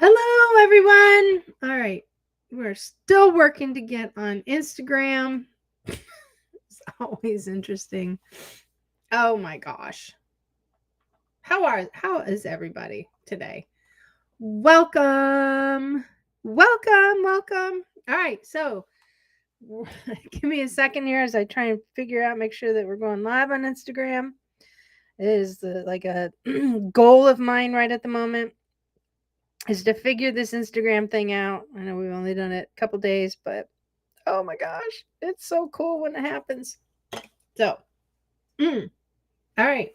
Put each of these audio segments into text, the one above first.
Hello, everyone. All right. We're still working to get on Instagram. It's always interesting. Oh my gosh. How is everybody today? Welcome. Welcome. All right. So, give me a second here as I try and figure out make sure that we're going live on Instagram. It is like a goal of mine right at the moment is to figure this Instagram thing out. I know we've only done it a couple days, but oh my gosh, it's so cool when it happens. So, all right.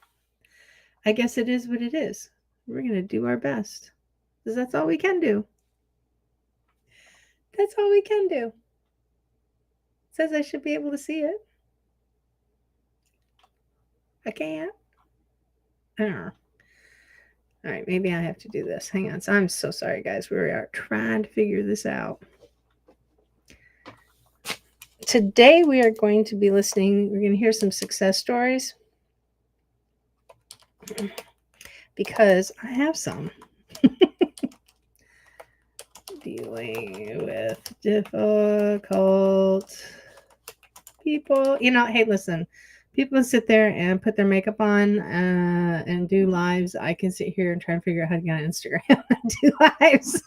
I guess it is what it is. We're going to do our best because that's all we can do. That's all we can do. It says I should be able to see it. I can't. I don't know. All right, maybe I have to do this. Hang on. So I'm so sorry, guys. We are trying to figure this out. Today we are going to be listening. We're going to hear some success stories because I have some. Dealing with difficult people. Hey, listen. People sit there and put their makeup on and do lives. I can sit here and try and figure out how to get on Instagram and do lives.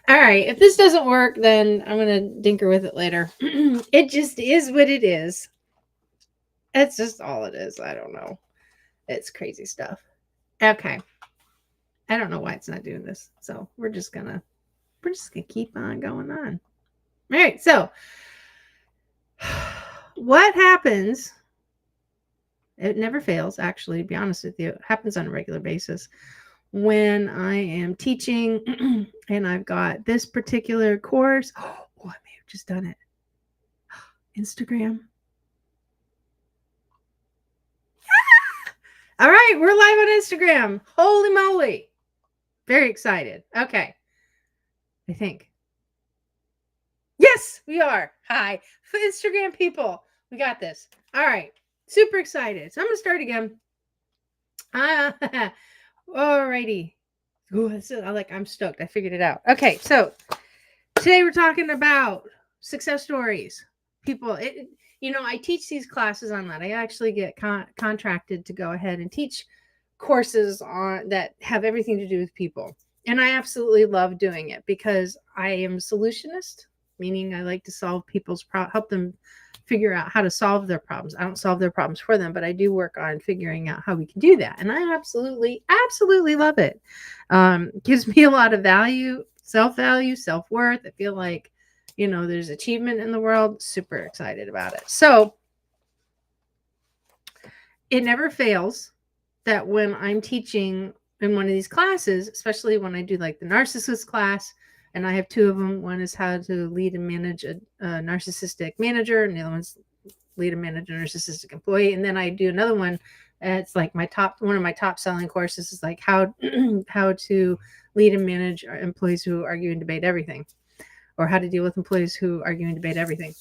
All right. If this doesn't work, then I'm going to dinker with it later. It just is what it is. It's just all it is. I don't know. It's crazy stuff. Okay. I don't know why it's not doing this. So we're just gonna keep on going on. All right. So what happens? It never fails, actually, to be honest with you. It happens on a regular basis. When I am teaching and I've got this particular course. Oh, I may have just done it. Instagram. All right, we're live on Instagram. Holy moly. Very excited. Okay. I think. Yes, we are. Hi. For Instagram people. We got this. All right. Super excited. So I'm going to start again. Alrighty. Ooh, I'm stoked. I figured it out. Okay, so today we're talking about success stories. People, I teach these classes online. I actually get contracted to go ahead and teach courses on that have everything to do with people. And I absolutely love doing it because I am a solutionist, meaning I like to solve people's help them figure out how to solve their problems. I don't solve their problems for them, but I do work on figuring out how we can do that. And I absolutely love it. Gives me a lot of value, self-value, self-worth. I feel like, there's achievement in the world. Super excited about it. So it never fails that when I'm teaching in one of these classes, especially when I do like the narcissist class, and I have two of them. One is how to lead and manage a narcissistic manager, and the other one's lead and manage a narcissistic employee. And then I do another one. It's like one of my top selling courses is like how to lead and manage employees who argue and debate everything, or how to deal with employees who argue and debate everything.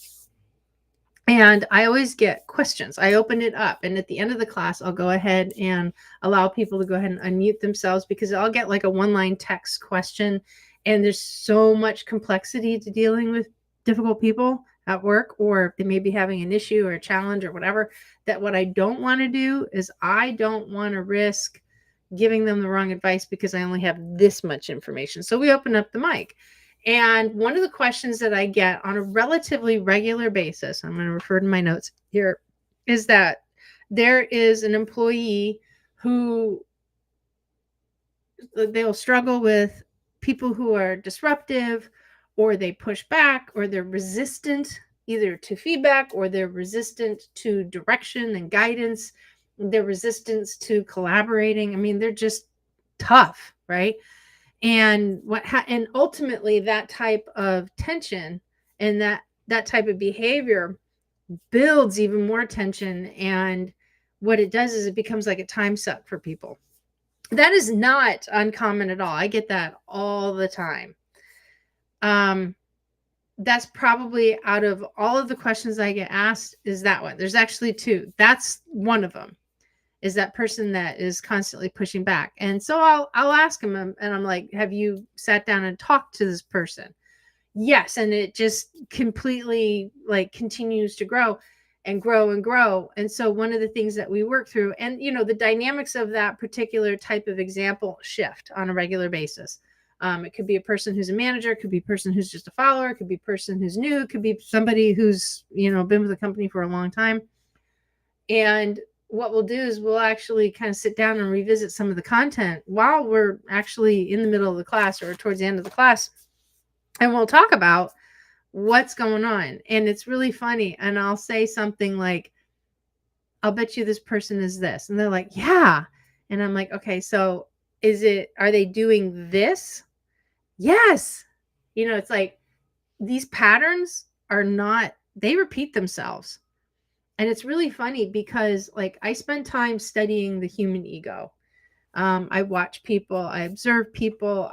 And I always get questions. I open it up, and at the end of the class, I'll go ahead and allow people to go ahead and unmute themselves because I'll get like a one-line text question. And there's so much complexity to dealing with difficult people at work, or they may be having an issue or a challenge or whatever, that what I don't want to do is I don't want to risk giving them the wrong advice because I only have this much information. So we open up the mic. And one of the questions that I get on a relatively regular basis, I'm going to refer to my notes here, is that there is an employee who they'll struggle with people who are disruptive, or they push back, or they're resistant either to feedback, or they're resistant to direction and guidance. They're resistant to collaborating. I mean, they're just tough, right? And and ultimately that type of tension and that type of behavior builds even more tension. And what it does is it becomes like a time suck for people. That is not uncommon at all. I get that all the time. That's probably out of all of the questions I get asked is that one. There's actually two. That's one of them. is that person that is constantly pushing back. And so I'll ask them, and I'm like, have you sat down and talked to this person? Yes. And it just completely like continues to grow and grow and grow. And so one of the things that we work through, and the dynamics of that particular type of example shift on a regular basis. It could be a person who's a manager, it could be a person who's just a follower, it could be a person who's new, it could be somebody who's been with the company for a long time. And what we'll do is we'll actually kind of sit down and revisit some of the content while we're actually in the middle of the class or towards the end of the class, and we'll talk about what's going on. And it's really funny. And I'll say something like, I'll bet you this person is this. And they're like, yeah. And I'm like, okay, so are they doing this? Yes. It's like these patterns they repeat themselves. And it's really funny because like I spend time studying the human ego. I watch people, I observe people,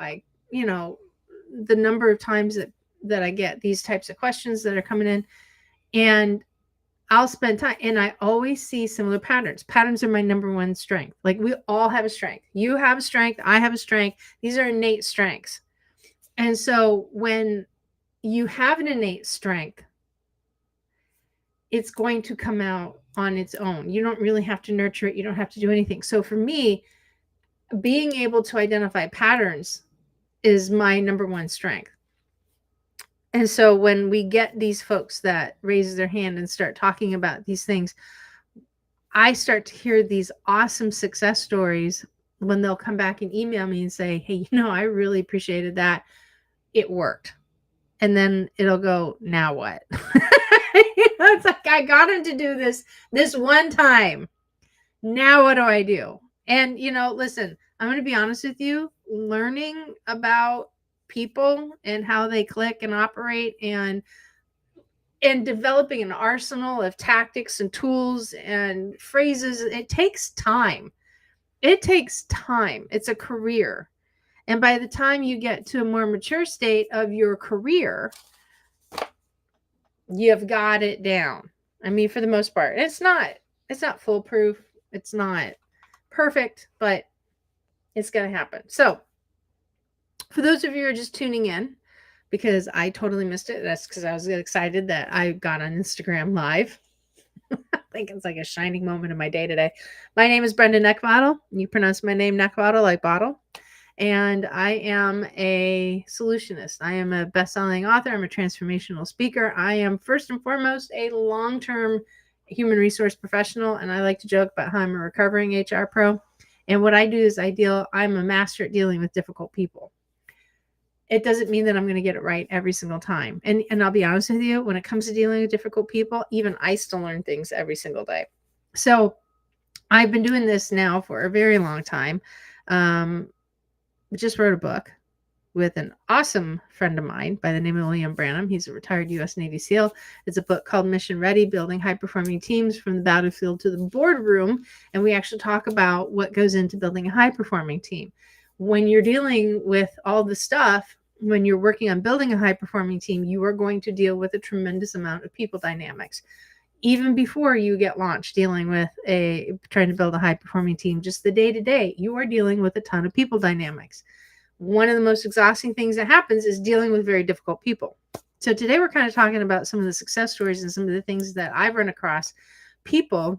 the number of times that I get these types of questions that are coming in, and I'll spend time, and I always see similar patterns. Patterns are my number one strength. Like we all have a strength. You have a strength. I have a strength. These are innate strengths. And so when you have an innate strength, it's going to come out on its own. You don't really have to nurture it. You don't have to do anything. So for me, being able to identify patterns is my number one strength. And so when we get these folks that raise their hand and start talking about these things, I start to hear these awesome success stories when they'll come back and email me and say, hey, I really appreciated that. It worked. And then it'll go, now what? It's like, I got him to do this one time. Now what do I do? And, listen, I'm going to be honest with you, learning about people and how they click and operate and developing an arsenal of tactics and tools and phrases, it takes time. It takes time. It's a career. And by the time you get to a more mature state of your career, you've got it down. I mean, for the most part, it's not foolproof. It's not perfect, but it's going to happen. So for those of you who are just tuning in, because I totally missed it, that's because I was excited that I got on Instagram Live. I think it's like a shining moment in my day today. My name is Brenda Neckbottle. You pronounce my name Neckbottle like bottle. And I am a solutionist. I am a best-selling author. I'm a transformational speaker. I am first and foremost a long-term human resource professional. And I like to joke about how I'm a recovering HR pro. And what I do is I'm a master at dealing with difficult people. It doesn't mean that I'm going to get it right every single time. And I'll be honest with you, when it comes to dealing with difficult people, even I still learn things every single day. So I've been doing this now for a very long time. Just wrote a book with an awesome friend of mine by the name of William Branham. He's a retired U.S. Navy SEAL. It's a book called Mission Ready, Building High-Performing Teams from the Battlefield to the Boardroom. And we actually talk about what goes into building a high-performing team. When you're dealing with all the stuff, when you're working on building a high-performing team, you are going to deal with a tremendous amount of people dynamics. Even before you get launched dealing with trying to build a high-performing team, just the day-to-day, you are dealing with a ton of people dynamics. One of the most exhausting things that happens is dealing with very difficult people. So today we're kind of talking about some of the success stories and some of the things that I've run across, people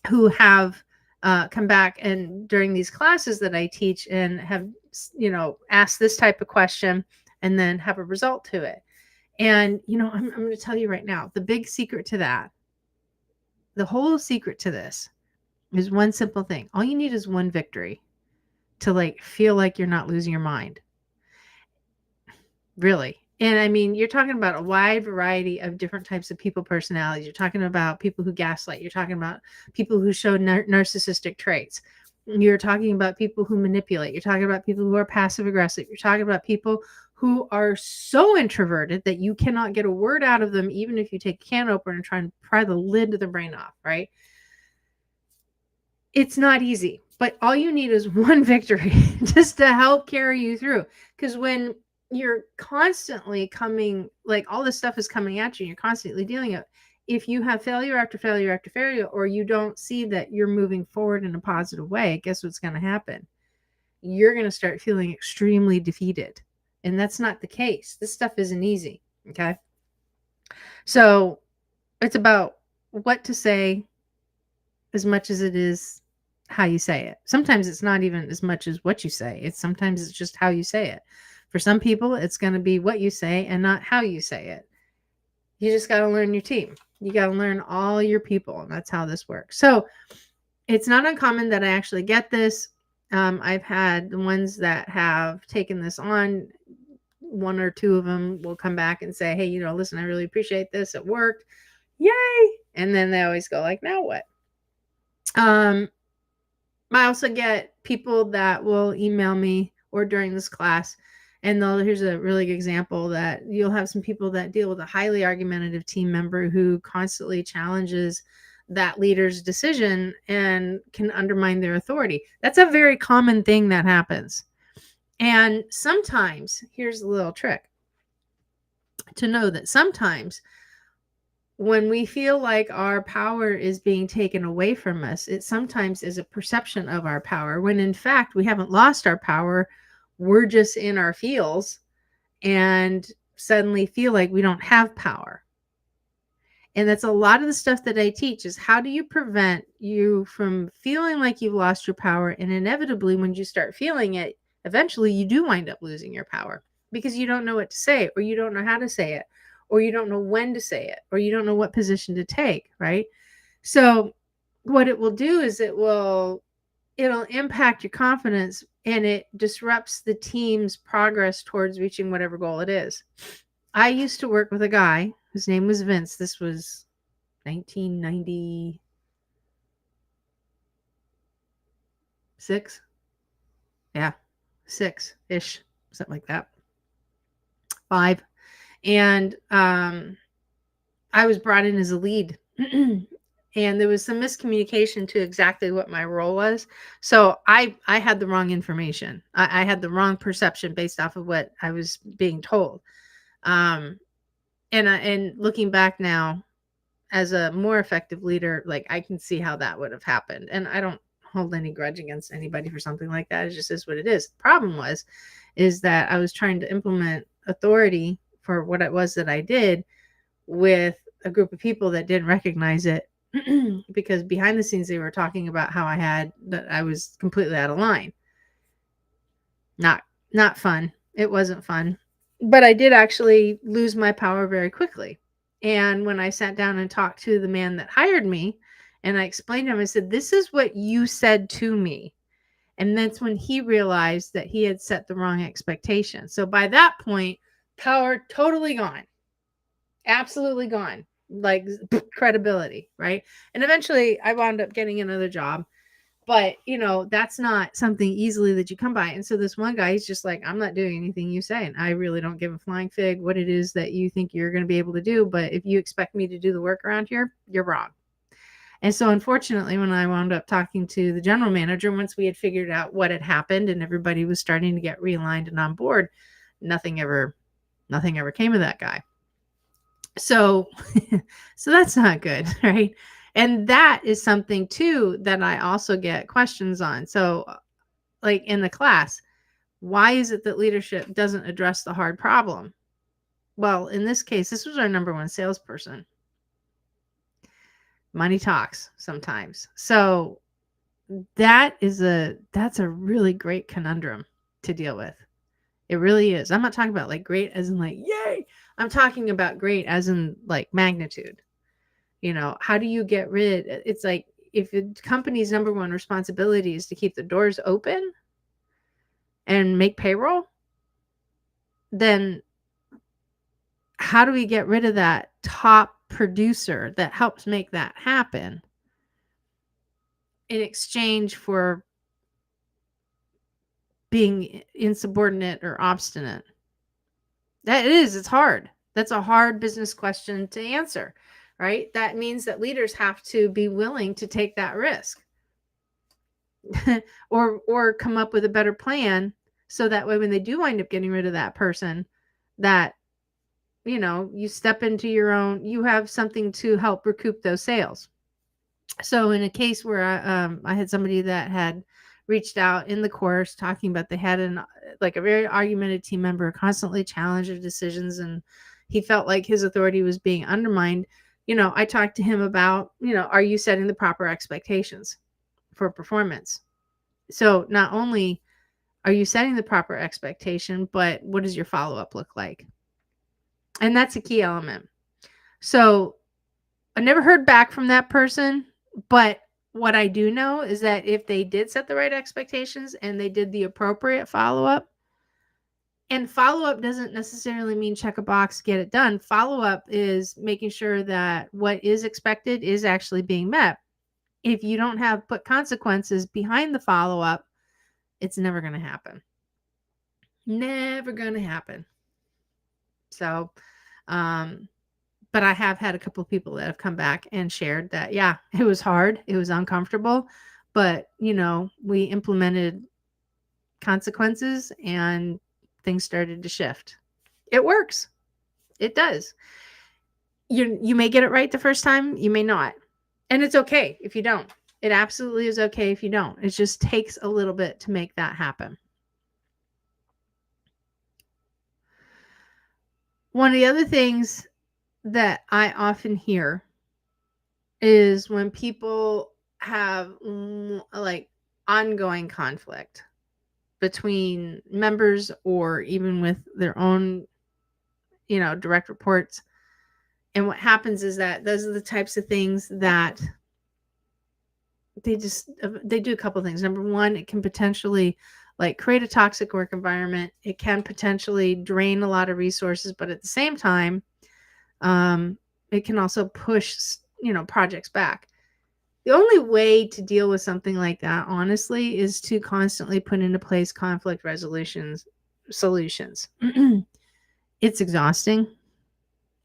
who have come back and during these classes that I teach and have, asked this type of question and then have a result to it. And, I'm going to tell you right now, the big secret to that, the whole secret to this is one simple thing. All you need is one victory to feel like you're not losing your mind. Really. And I mean, you're talking about a wide variety of different types of people personalities. You're talking about people who gaslight. You're talking about people who show narcissistic traits. You're talking about people who manipulate. You're talking about people who are passive aggressive. You're talking about people who are so introverted that you cannot get a word out of them, even if you take a can opener and try and pry the lid of the brain off, right? It's not easy, but all you need is one victory just to help carry you through. Because when you're constantly all this stuff is coming at you and you're constantly dealing with if you have failure after failure after failure, or you don't see that you're moving forward in a positive way, guess what's going to happen? You're going to start feeling extremely defeated. And that's not the case. This stuff isn't easy. Okay. So it's about what to say as much as it is how you say it. Sometimes it's not even as much as what you say. Sometimes it's just how you say it. For some people, it's going to be what you say and not how you say it. You just got to learn your team. You got to learn all your people. And that's how this works. So it's not uncommon that I actually get this. I've had the ones that have taken this on. One or two of them will come back and say, hey, listen, I really appreciate this. It worked. Yay. And then they always go like, now what? I also get people that will email me or during this class, and here's a really good example that you'll have some people that deal with a highly argumentative team member who constantly challenges that leader's decision and can undermine their authority. That's a very common thing that happens. And sometimes, here's a little trick to know that sometimes when we feel like our power is being taken away from us, it sometimes is a perception of our power, when in fact we haven't lost our power. We're just in our feels and suddenly feel like we don't have power. And that's a lot of the stuff that I teach is how do you prevent you from feeling like you've lost your power? And inevitably, when you start feeling it, eventually you do wind up losing your power because you don't know what to say, or you don't know how to say it, or you don't know when to say it, or you don't know what position to take, right? So what it will do is it'll impact your confidence, and it disrupts the team's progress towards reaching whatever goal it is. I used to work with a guy. His name was Vince. This was 1996. Yeah, 6-ish, something like that. 5. And I was brought in as a lead. And there was some miscommunication to exactly what my role was. So I had the wrong information. I had the wrong perception based off of what I was being told. And looking back now as a more effective leader, like I can see how that would have happened. And I don't hold any grudge against anybody for something like that. It just is what it is. The problem is that I was trying to implement authority for what it was that I did with a group of people that didn't recognize it because behind the scenes they were talking about how that I was completely out of line. Not fun. It wasn't fun. But I did actually lose my power very quickly. And when I sat down and talked to the man that hired me, and I explained to him, I said, this is what you said to me. And that's when he realized that he had set the wrong expectation. So by that point, power totally gone. Absolutely gone. Like credibility, right? And eventually I wound up getting another job. But, that's not something easily that you come by. And so this one guy, he's just like, I'm not doing anything you say. And I really don't give a flying fig what it is that you think you're going to be able to do. But if you expect me to do the work around here, you're wrong. And so unfortunately, when I wound up talking to the general manager, once we had figured out what had happened and everybody was starting to get realigned and on board, nothing ever came of that guy. So that's not good, right? And that is something too that I also get questions on. So like in the class, why is it that leadership doesn't address the hard problem? Well, in this case, this was our number one salesperson. Money talks sometimes. So that's a really great conundrum to deal with. It really is. I'm not talking about like great as in like, yay. I'm talking about great as in like magnitude. How do you get rid? It's like if the company's number one responsibility is to keep the doors open and make payroll, then how do we get rid of that top producer that helps make that happen in exchange for being insubordinate or obstinate? It's hard. That's a hard business question to answer, right? That means that leaders have to be willing to take that risk or come up with a better plan so that way when they do wind up getting rid of that person, that you step into your own, you have something to help recoup those sales. So in a case where I had somebody that had reached out in the course talking about they had like a very argumentative team member, constantly challenged their decisions, and he felt like his authority was being undermined. I talked to him about, are you setting the proper expectations for performance? So not only are you setting the proper expectation, but what does your follow-up look like? And that's a key element. So I never heard back from that person, but what I do know is that if they did set the right expectations and they did the appropriate follow-up, and follow-up doesn't necessarily mean check a box, get it done. Follow-up is making sure that what is expected is actually being met. If you don't have put consequences behind the follow-up, it's never going to happen. Never going to happen. So, but I have had a couple of people that have come back and shared that, yeah, it was hard. It was uncomfortable, but we implemented consequences and things started to shift. It works. It does. You may get it right the first time. You may not. And it's okay if you don't. It absolutely is okay if you don't. It just takes a little bit to make that happen. One of the other things that I often hear is when people have like ongoing conflict between members or even with their own, direct reports. And what happens is that those are the types of things that they do a couple of things. Number one, it can potentially like create a toxic work environment. It can potentially drain a lot of resources, but at the same time, it can also push, projects back. The only way to deal with something like that, honestly, is to constantly put into place conflict solutions. It's exhausting.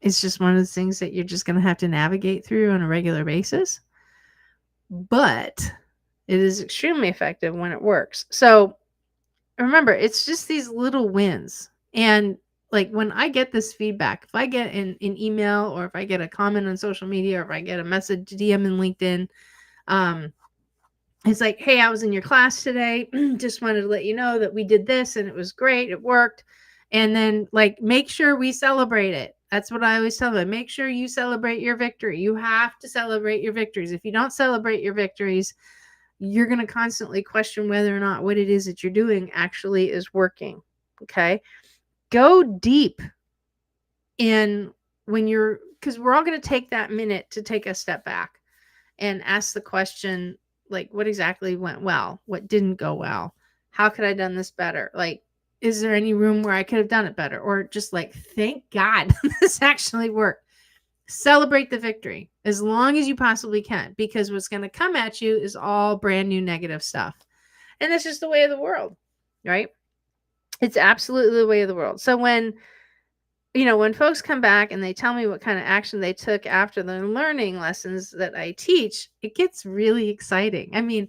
It's just one of the things that you're just going to have to navigate through on a regular basis. But it is extremely effective when it works. So remember, it's just these little wins. And like when I get this feedback, if I get an email or if I get a comment on social media or if I get a message DM in LinkedIn, it's like, hey, I was in your class today. Just wanted to let you know that we did this and it was great. It worked. And then like, make sure we celebrate it. That's what I always tell them. Make sure you celebrate your victory. You have to celebrate your victories. If you don't celebrate your victories, you're going to constantly question whether or not what it is that you're doing actually is working. Okay. Go deep in because we're all going to take that minute to take a step back and ask the question, like, what exactly went well? What didn't go well? How could I have done this better? Like, is there any room where I could have done it better? Or just like, thank God this actually worked. Celebrate the victory as long as you possibly can, because what's going to come at you is all brand new negative stuff. And that's just the way of the world, right? It's absolutely the way of the world. So when folks come back and they tell me what kind of action they took after the learning lessons that I teach, it gets really exciting. I mean,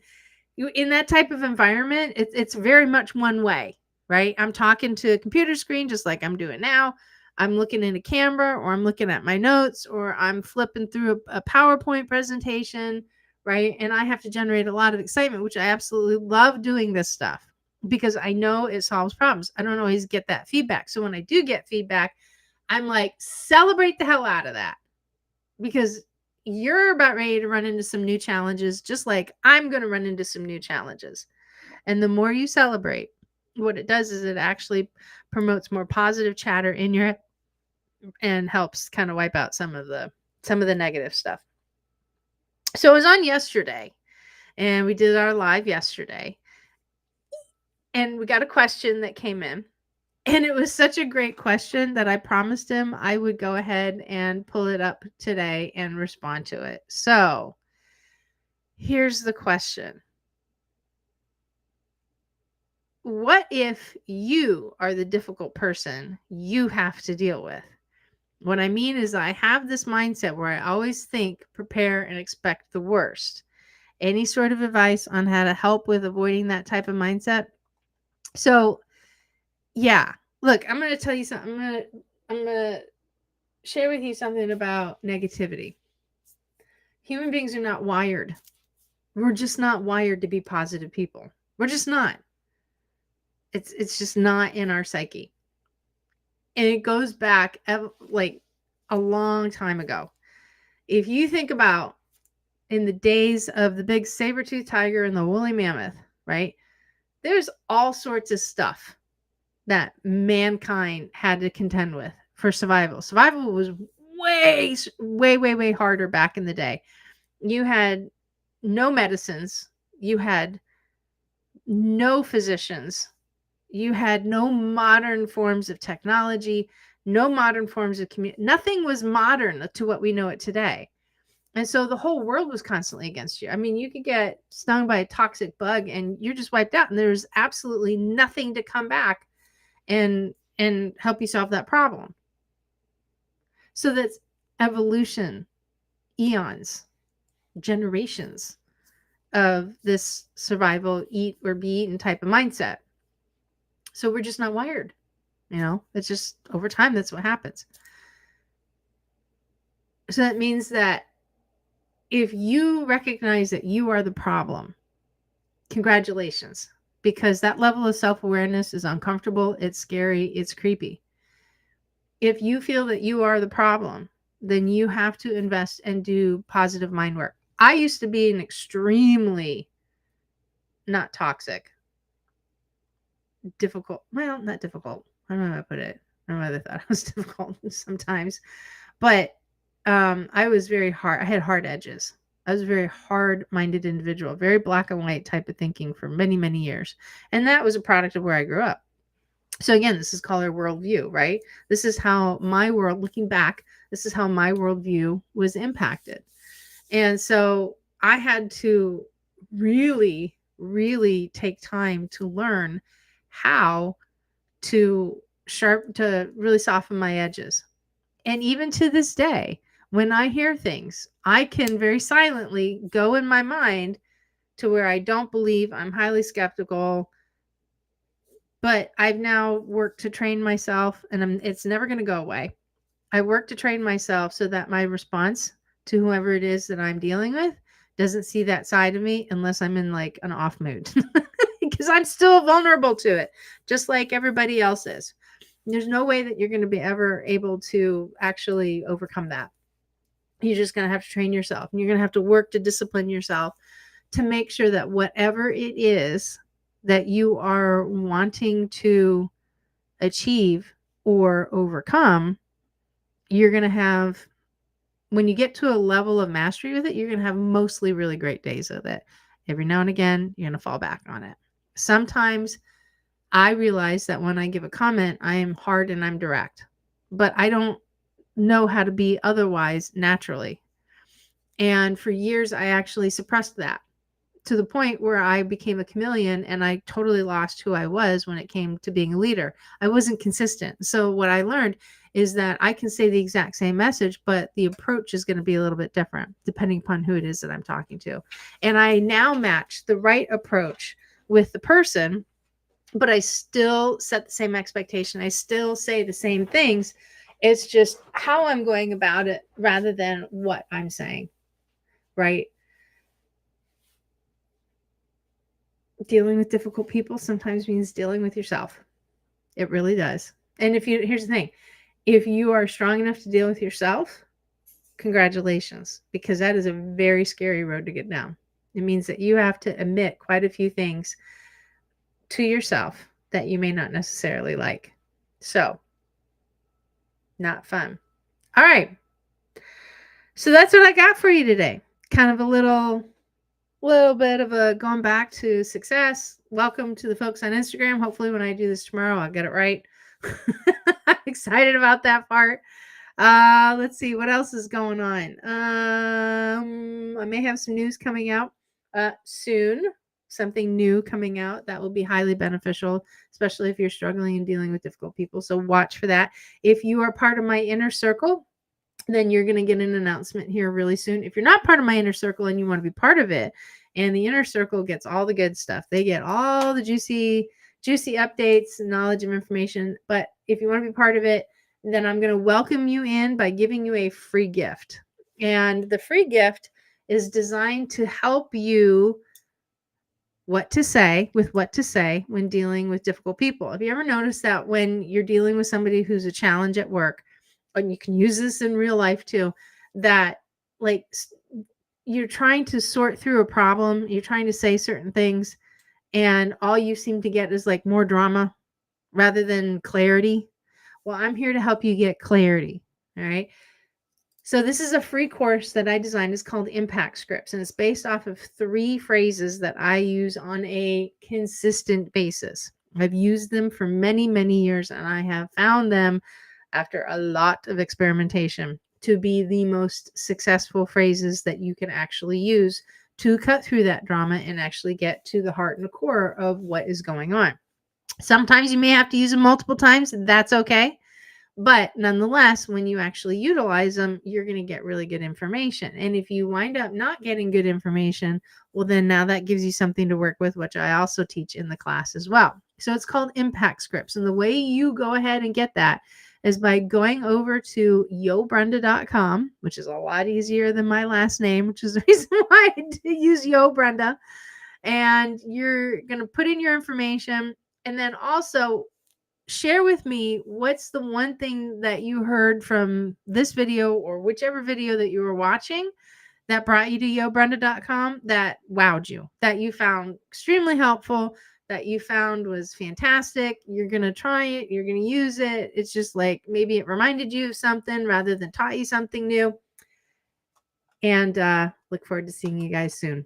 in that type of environment, it's very much one way, right? I'm talking to a computer screen just like I'm doing now. I'm looking in a camera, or I'm looking at my notes, or I'm flipping through a PowerPoint presentation, right? And I have to generate a lot of excitement, which I absolutely love doing this stuff because I know it solves problems. I don't always get that feedback. So when I do get feedback, I'm like, celebrate the hell out of that, because you're about ready to run into some new challenges, just like I'm going to run into some new challenges. And the more you celebrate, what it does is it actually promotes more positive chatter in your head and helps kind of wipe out some of the negative stuff. So it was on yesterday, and we did our live yesterday, and we got a question that came in. And it was such a great question that I promised him I would go ahead and pull it up today and respond to it. So here's the question. What if you are the difficult person you have to deal with? What I mean is I have this mindset where I always think, prepare, and expect the worst. Any sort of advice on how to help with avoiding that type of mindset? So, yeah. Look, I'm going to tell you something. I'm going to share with you something about negativity. Human beings are not wired. We're just not wired to be positive people. We're just not. It's just not in our psyche. And it goes back like a long time ago. If you think about in the days of the big saber-toothed tiger and the woolly mammoth, right? There's all sorts of stuff that mankind had to contend with for survival. Survival was way, way, way, way harder back in the day. You had no medicines, you had no physicians, you had no modern forms of technology, no modern forms of community. Nothing was modern to what we know it today. And so the whole world was constantly against you. I mean, you could get stung by a toxic bug and you're just wiped out, and there's absolutely nothing to come back and help you solve that problem. So that's evolution, eons, generations of this survival, eat or be eaten type of mindset. So we're just not wired. It's just over time, that's what happens. So that means that if you recognize that you are the problem, congratulations, because that level of self-awareness is uncomfortable, it's scary, it's creepy. If you feel that you are the problem, then you have to invest and do positive mind work. I used to be an extremely not toxic, difficult, well, not difficult. I don't know how to put it. I don't know why they thought I was difficult sometimes, but I was very hard. I had hard edges. I was a very hard-minded individual, very black and white type of thinking for many, many years. And that was a product of where I grew up. So again, this is called our worldview, right? This is how my world, looking back, this is how my worldview was impacted. And so I had to really, really take time to learn how to really soften my edges. And even to this day, when I hear things, I can very silently go in my mind to where I don't believe, I'm highly skeptical, but I've now worked to train myself, and it's never going to go away. I work to train myself so that my response to whoever it is that I'm dealing with doesn't see that side of me unless I'm in like an off mood, because I'm still vulnerable to it, just like everybody else is. There's no way that you're going to be ever able to actually overcome that. You're just going to have to train yourself, and you're going to have to work to discipline yourself to make sure that whatever it is that you are wanting to achieve or overcome, you're going to have, when you get to a level of mastery with it, you're going to have mostly really great days with it. Every now and again, you're going to fall back on it. Sometimes I realize that when I give a comment, I am hard and I'm direct, but I don't know how to be otherwise naturally. And for years, I actually suppressed that to the point where I became a chameleon and I totally lost who I was when it came to being a leader. I wasn't consistent. So what I learned is that I can say the exact same message, but the approach is going to be a little bit different depending upon who it is that I'm talking to. And I now match the right approach with the person, but I still set the same expectation. I still say the same things. It's just how I'm going about it rather than what I'm saying, right? Dealing with difficult people sometimes means dealing with yourself. It really does. And here's the thing, if you are strong enough to deal with yourself, congratulations, because that is a very scary road to get down. It means that you have to admit quite a few things to yourself that you may not necessarily like. So, not fun. All right. So that's what I got for you today. Kind of a little bit of a going back to success. Welcome to the folks on Instagram. Hopefully when I do this tomorrow, I'll get it right. I'm excited about that part. Let's see what else is going on. I may have some news coming out soon. Something new coming out that will be highly beneficial, especially if you're struggling and dealing with difficult people. So watch for that. If you are part of my inner circle, then you're going to get an announcement here really soon. If you're not part of my inner circle and you want to be part of it, and the inner circle gets all the good stuff, they get all the juicy updates, knowledge, and information. But if you want to be part of it, then I'm going to welcome you in by giving you a free gift. And the free gift is designed to help you what to say when dealing with difficult people. Have you ever noticed that when you're dealing with somebody who's a challenge at work, and you can use this in real life too, that like you're trying to sort through a problem, you're trying to say certain things, and all you seem to get is like more drama rather than clarity? Well, I'm here to help you get clarity. All right. So this is a free course that I designed. It's called Impact Scripts, and it's based off of 3 phrases that I use on a consistent basis. I've used them for many, many years, and I have found them after a lot of experimentation to be the most successful phrases that you can actually use to cut through that drama and actually get to the heart and the core of what is going on. Sometimes you may have to use them multiple times. That's okay. But nonetheless, when you actually utilize them, you're going to get really good information. And if you wind up not getting good information, well, then now that gives you something to work with, which I also teach in the class as well. So it's called Impact Scripts. And the way you go ahead and get that is by going over to yobrenda.com, which is a lot easier than my last name, which is the reason why I use Yo Brenda. And you're going to put in your information, and then also share with me what's the one thing that you heard from this video or whichever video that you were watching that brought you to yobrenda.com that wowed you, that you found extremely helpful, that you found was fantastic. You're going to try it, you're going to use it. It's just like maybe it reminded you of something rather than taught you something new. And look forward to seeing you guys soon.